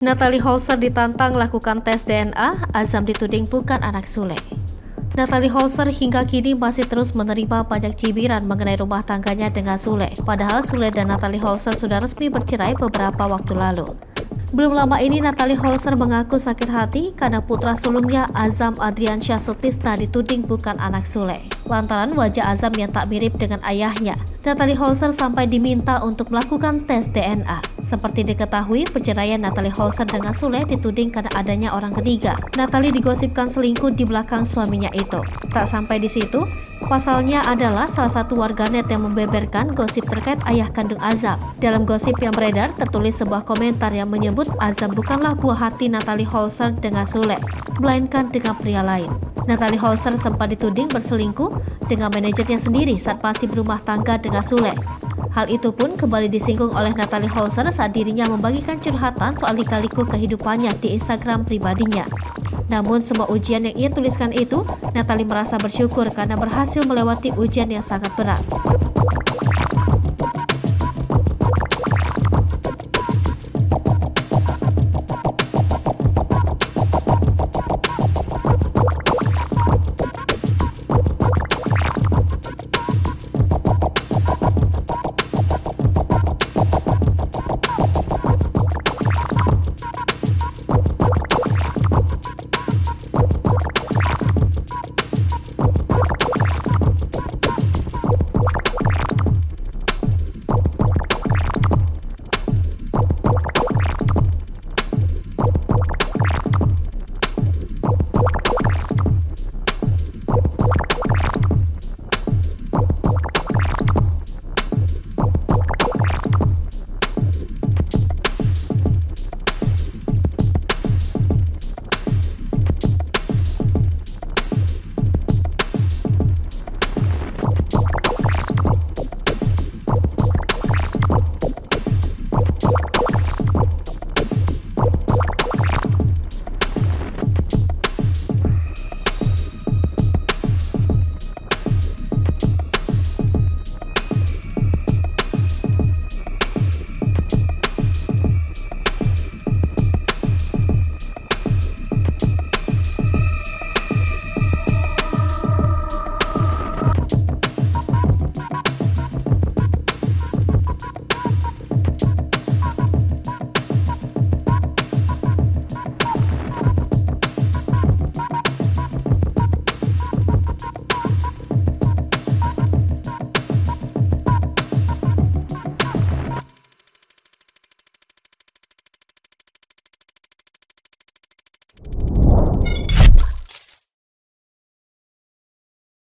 Natalie Holzer ditantang lakukan tes DNA, Azam dituding bukan anak Sule. Natalie Holzer hingga kini masih terus menerima banyak cibiran mengenai rumah tangganya dengan Sule. Padahal Sule dan Natalie Holzer sudah resmi bercerai beberapa waktu lalu. Belum lama ini Natalie Holzer mengaku sakit hati karena putra sulungnya Azam Adriansyah Sutisna dituding bukan anak Sule. Lantaran wajah Azam yang tak mirip dengan ayahnya, Natalie Holzer sampai diminta untuk melakukan tes DNA. Seperti diketahui, perceraian Natalie Holzer dengan Sule dituding karena adanya orang ketiga. Natalie digosipkan selingkuh di belakang suaminya itu. Tak sampai di situ, pasalnya adalah salah satu warganet yang membeberkan gosip terkait ayah kandung Azam. Dalam gosip yang beredar, tertulis sebuah komentar yang menyebut Azam bukanlah buah hati Natalie Holzer dengan Sule, melainkan dengan pria lain. Natalie Holzer sempat dituding berselingkuh dengan manajernya sendiri saat masih berumah tangga dengan Sule. Hal itu pun kembali disinggung oleh Natalie Holzer saat dirinya membagikan curhatan soal lika-liku kehidupannya di Instagram pribadinya. Namun semua ujian yang ia tuliskan itu, Natalie merasa bersyukur karena berhasil melewati ujian yang sangat berat.